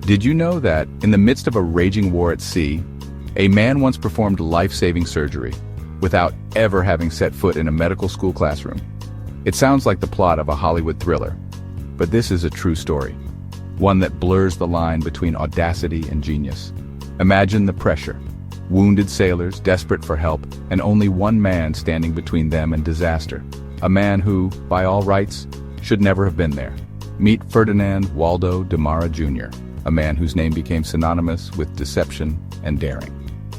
Did you know that, in the midst of a raging war at sea, a man once performed life-saving surgery without ever having set foot in a medical school classroom? It sounds like the plot of a Hollywood thriller, but this is a true story, one that blurs the line between audacity and genius. Imagine the pressure. Wounded sailors, desperate for help, and only one man standing between them and disaster. A man who, by all rights, should never have been there. Meet Ferdinand Waldo Demara Jr., a man whose name became synonymous with deception and daring.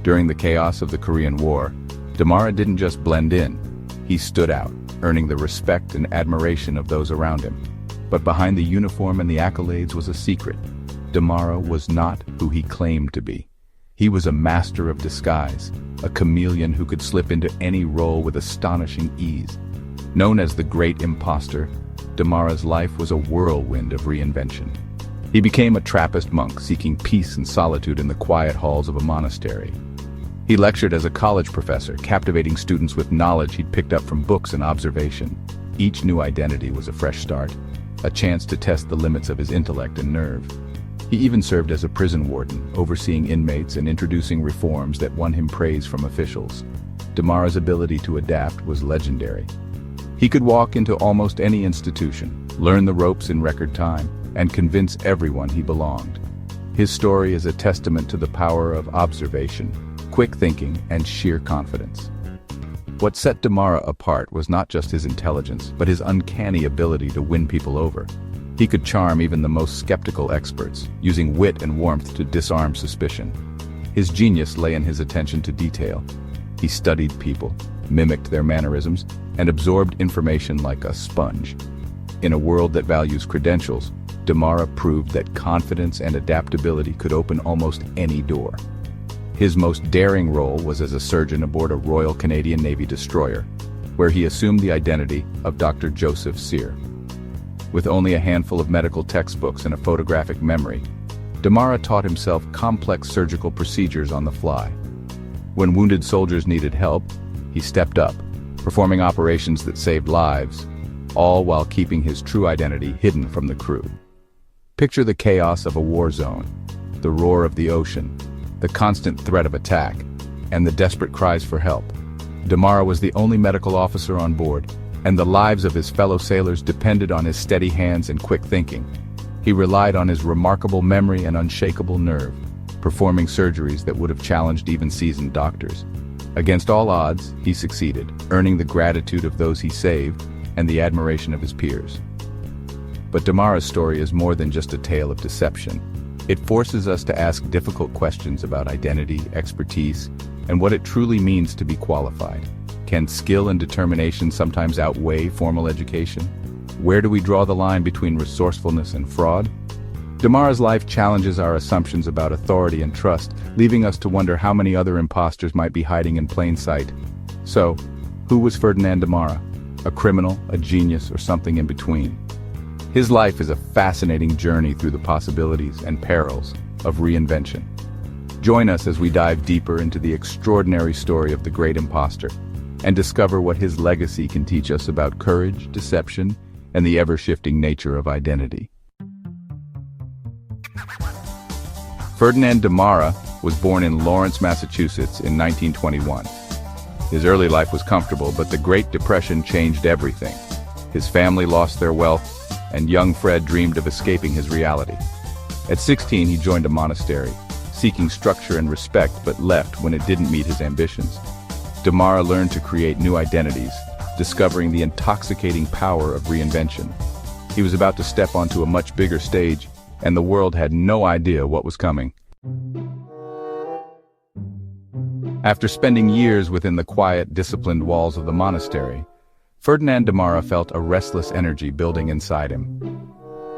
During the chaos of the Korean War, Demara didn't just blend in, he stood out, earning the respect and admiration of those around him. But behind the uniform and the accolades was a secret. Demara was not who he claimed to be. He was a master of disguise, a chameleon who could slip into any role with astonishing ease. Known as the Great Impostor, Demara's life was a whirlwind of reinvention. He became a Trappist monk seeking peace and solitude in the quiet halls of a monastery. He lectured as a college professor, captivating students with knowledge he'd picked up from books and observation. Each new identity was a fresh start, a chance to test the limits of his intellect and nerve. He even served as a prison warden, overseeing inmates and introducing reforms that won him praise from officials. Demara's ability to adapt was legendary. He could walk into almost any institution, learn the ropes in record time, and convince everyone he belonged. His story is a testament to the power of observation, quick thinking, and sheer confidence. What set Demara apart was not just his intelligence, but his uncanny ability to win people over. He could charm even the most skeptical experts, using wit and warmth to disarm suspicion. His genius lay in his attention to detail. He studied people, mimicked their mannerisms, and absorbed information like a sponge. In a world that values credentials, Demara proved that confidence and adaptability could open almost any door. His most daring role was as a surgeon aboard a Royal Canadian Navy destroyer, where he assumed the identity of Dr. Joseph Sear. With only a handful of medical textbooks and a photographic memory, Demara taught himself complex surgical procedures on the fly. When wounded soldiers needed help, he stepped up, performing operations that saved lives, all while keeping his true identity hidden from the crew. Picture the chaos of a war zone, the roar of the ocean, the constant threat of attack, and the desperate cries for help. Demara was the only medical officer on board, and the lives of his fellow sailors depended on his steady hands and quick thinking. He relied on his remarkable memory and unshakable nerve, performing surgeries that would have challenged even seasoned doctors. Against all odds, he succeeded, earning the gratitude of those he saved and the admiration of his peers. But Demara's story is more than just a tale of deception. It forces us to ask difficult questions about identity, expertise, and what it truly means to be qualified. Can skill and determination sometimes outweigh formal education? Where do we draw the line between resourcefulness and fraud? Demara's life challenges our assumptions about authority and trust, leaving us to wonder how many other imposters might be hiding in plain sight. So, who was Ferdinand Demara? A criminal, a genius, or something in between? His life is a fascinating journey through the possibilities and perils of reinvention. Join us as we dive deeper into the extraordinary story of the Great Impostor, and discover what his legacy can teach us about courage, deception, and the ever-shifting nature of identity. Ferdinand Demara was born in Lawrence, Massachusetts in 1921. His early life was comfortable, but the Great Depression changed everything. His family lost their wealth, and young Fred dreamed of escaping his reality. At 16, he joined a monastery, seeking structure and respect, but left when it didn't meet his ambitions. Demara learned to create new identities, discovering the intoxicating power of reinvention. He was about to step onto a much bigger stage, and the world had no idea what was coming. After spending years within the quiet, disciplined walls of the monastery, Ferdinand Demara felt a restless energy building inside him.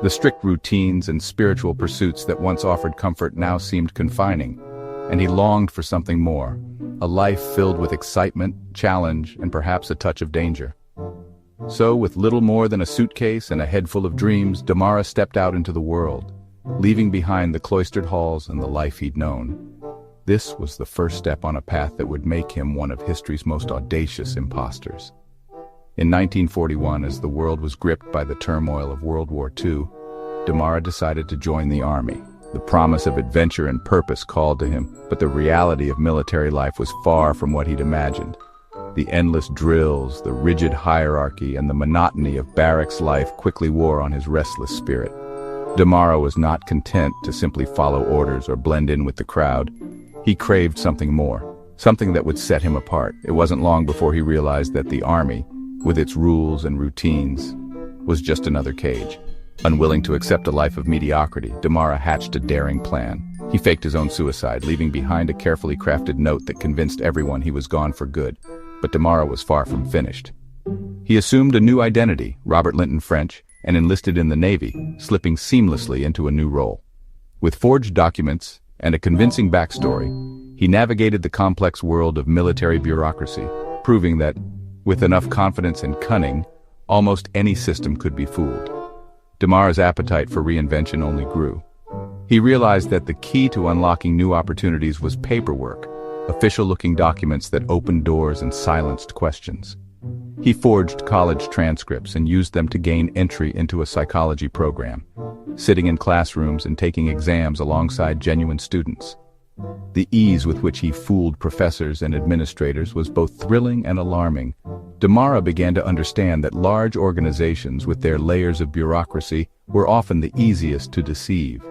The strict routines and spiritual pursuits that once offered comfort now seemed confining, and he longed for something more. A life filled with excitement, challenge, and perhaps a touch of danger. So, with little more than a suitcase and a head full of dreams, Demara stepped out into the world, leaving behind the cloistered halls and the life he'd known. This was the first step on a path that would make him one of history's most audacious impostors. In 1941, as the world was gripped by the turmoil of World War II, Demara decided to join the army. The promise of adventure and purpose called to him, but the reality of military life was far from what he'd imagined. The endless drills, the rigid hierarchy, and the monotony of barracks life quickly wore on his restless spirit. Demara was not content to simply follow orders or blend in with the crowd. He craved something more, something that would set him apart. It wasn't long before he realized that the army, with its rules and routines, was just another cage. Unwilling to accept a life of mediocrity, Demara hatched a daring plan. He faked his own suicide, leaving behind a carefully crafted note that convinced everyone he was gone for good. But Demara was far from finished. He assumed a new identity, Robert Linton French, and enlisted in the Navy, slipping seamlessly into a new role. With forged documents and a convincing backstory, he navigated the complex world of military bureaucracy, proving that, with enough confidence and cunning, almost any system could be fooled. Demara's appetite for reinvention only grew. He realized that the key to unlocking new opportunities was paperwork, official-looking documents that opened doors and silenced questions. He forged college transcripts and used them to gain entry into a psychology program, sitting in classrooms and taking exams alongside genuine students. The ease with which he fooled professors and administrators was both thrilling and alarming. Demara began to understand that large organizations with their layers of bureaucracy were often the easiest to deceive.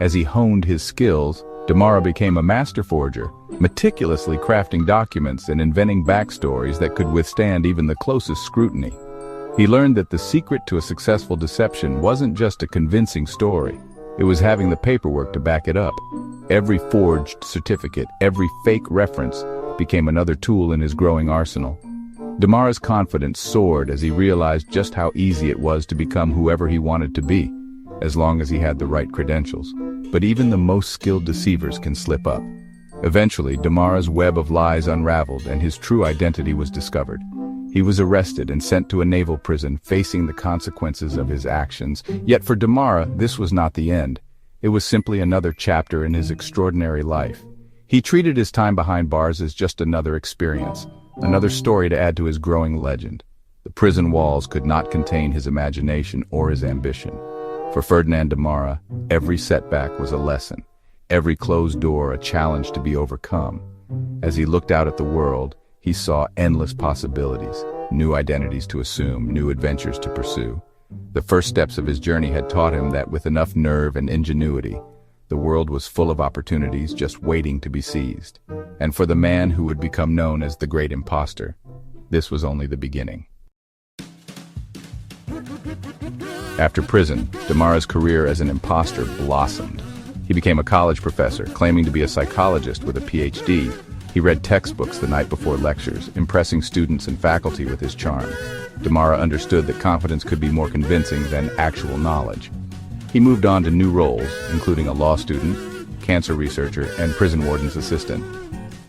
As he honed his skills, Demara became a master forger, meticulously crafting documents and inventing backstories that could withstand even the closest scrutiny. He learned that the secret to a successful deception wasn't just a convincing story. It was having the paperwork to back it up. Every forged certificate, every fake reference, became another tool in his growing arsenal. Demara's confidence soared as he realized just how easy it was to become whoever he wanted to be, as long as he had the right credentials. But even the most skilled deceivers can slip up. Eventually, Demara's web of lies unraveled and his true identity was discovered. He was arrested and sent to a naval prison, facing the consequences of his actions. Yet for Demara, this was not the end. It was simply another chapter in his extraordinary life. He treated his time behind bars as just another experience, another story to add to his growing legend. The prison walls could not contain his imagination or his ambition. For Ferdinand Demara, every setback was a lesson, every closed door a challenge to be overcome. As he looked out at the world, he saw endless possibilities, new identities to assume, new adventures to pursue. The first steps of his journey had taught him that with enough nerve and ingenuity, the world was full of opportunities just waiting to be seized. And for the man who would become known as the Great Impostor, this was only the beginning. After prison, Demara's career as an impostor blossomed. He became a college professor, claiming to be a psychologist with a PhD. He read textbooks the night before lectures, impressing students and faculty with his charm. Demara understood that confidence could be more convincing than actual knowledge. He moved on to new roles, including a law student, cancer researcher, and prison warden's assistant.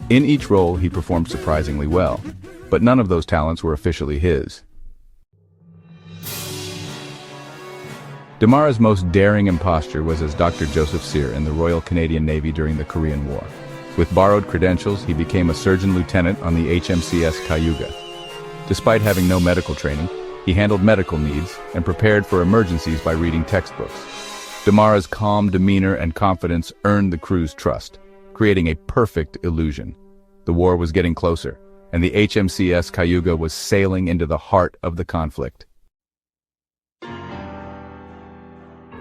In each role, he performed surprisingly well, but none of those talents were officially his. Demara's most daring imposture was as Dr. Joseph Cyr in the Royal Canadian Navy during the Korean War. With borrowed credentials, he became a surgeon lieutenant on the HMCS Cayuga. Despite having no medical training, he handled medical needs and prepared for emergencies by reading textbooks. Demara's calm demeanor and confidence earned the crew's trust, creating a perfect illusion. The war was getting closer, and the HMCS Cayuga was sailing into the heart of the conflict.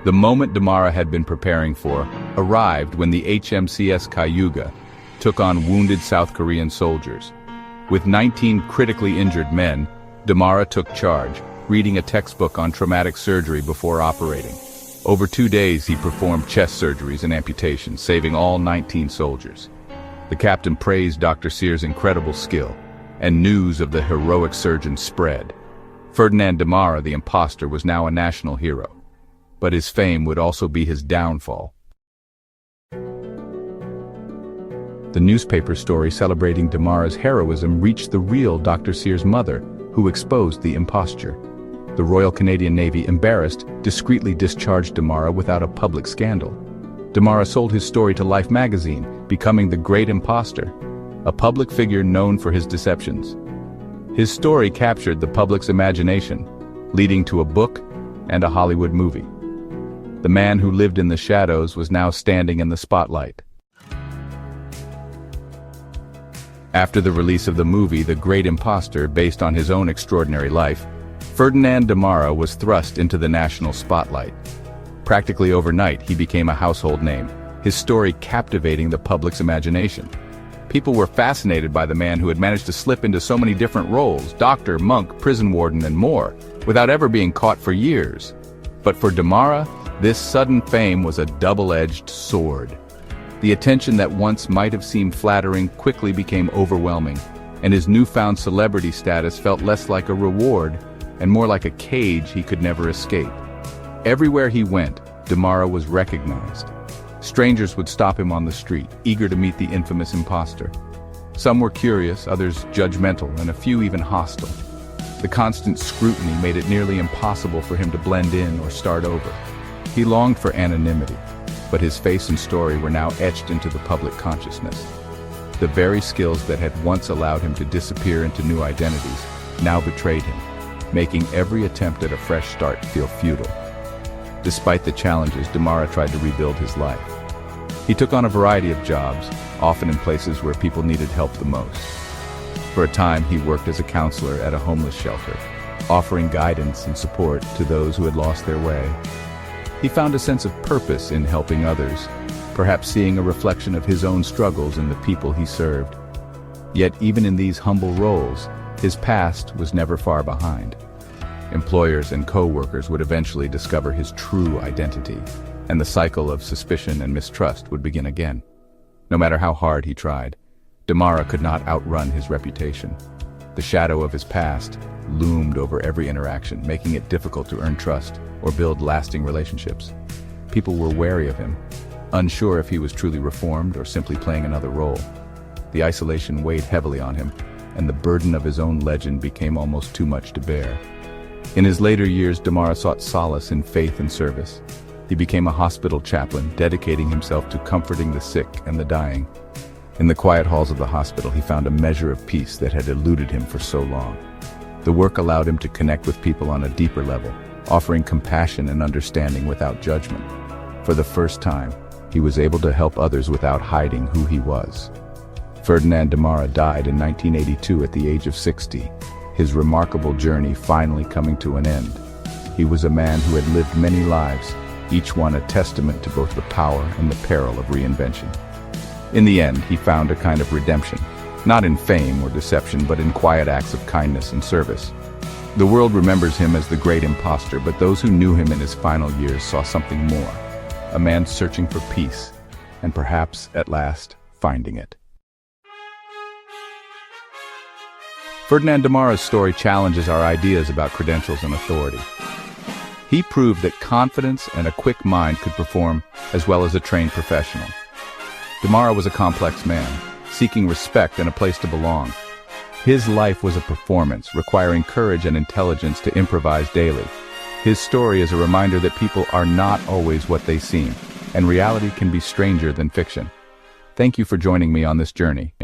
The moment Demara had been preparing for arrived when the HMCS Cayuga took on wounded South Korean soldiers. With 19 critically injured men, Demara took charge, reading a textbook on traumatic surgery before operating. Over 2 days, he performed chest surgeries and amputations, saving all 19 soldiers. The captain praised Dr. Cyr's incredible skill, and news of the heroic surgeon spread. Ferdinand Demara, the impostor, was now a national hero. But his fame would also be his downfall. The newspaper story celebrating Demara's heroism reached the real Dr. Cyr's mother, who exposed the imposture. The Royal Canadian Navy, embarrassed, discreetly discharged Demara without a public scandal. Demara sold his story to Life magazine, becoming the Great Impostor, a public figure known for his deceptions. His story captured the public's imagination, leading to a book and a Hollywood movie. The man who lived in the shadows was now standing in the spotlight. After the release of the movie The Great Impostor, based on his own extraordinary life, Ferdinand Demara was thrust into the national spotlight. Practically overnight, he became a household name, his story captivating the public's imagination. People were fascinated by the man who had managed to slip into so many different roles, doctor, monk, prison warden, and more, without ever being caught for years. But for Demara, this sudden fame was a double-edged sword. The attention that once might have seemed flattering quickly became overwhelming, and his newfound celebrity status felt less like a reward and more like a cage he could never escape. Everywhere he went, Demara was recognized. Strangers would stop him on the street, eager to meet the infamous impostor. Some were curious, others judgmental, and a few even hostile. The constant scrutiny made it nearly impossible for him to blend in or start over. He longed for anonymity, but his face and story were now etched into the public consciousness. The very skills that had once allowed him to disappear into new identities now betrayed him, making every attempt at a fresh start feel futile. Despite the challenges, Demara tried to rebuild his life. He took on a variety of jobs, often in places where people needed help the most. For a time, he worked as a counselor at a homeless shelter, offering guidance and support to those who had lost their way. He found a sense of purpose in helping others, perhaps seeing a reflection of his own struggles in the people he served. Yet even in these humble roles, his past was never far behind. Employers and co-workers would eventually discover his true identity, and the cycle of suspicion and mistrust would begin again. No matter how hard he tried, Demara could not outrun his reputation. The shadow of his past loomed over every interaction, making it difficult to earn trust or build lasting relationships. People were wary of him, unsure if he was truly reformed or simply playing another role. The isolation weighed heavily on him, and the burden of his own legend became almost too much to bear. In his later years, Demara sought solace in faith and service. He became a hospital chaplain, dedicating himself to comforting the sick and the dying. In the quiet halls of the hospital, he found a measure of peace that had eluded him for so long. The work allowed him to connect with people on a deeper level, offering compassion and understanding without judgment. For the first time, he was able to help others without hiding who he was. Ferdinand Demara died in 1982 at the age of 60, his remarkable journey finally coming to an end. He was a man who had lived many lives, each one a testament to both the power and the peril of reinvention. In the end, he found a kind of redemption, not in fame or deception, but in quiet acts of kindness and service. The world remembers him as the great impostor, but those who knew him in his final years saw something more, a man searching for peace, and perhaps, at last, finding it. Ferdinand Demara's story challenges our ideas about credentials and authority. He proved that confidence and a quick mind could perform as well as a trained professional. Demara was a complex man, seeking respect and a place to belong. His life was a performance, requiring courage and intelligence to improvise daily. His story is a reminder that people are not always what they seem, and reality can be stranger than fiction. Thank you for joining me on this journey.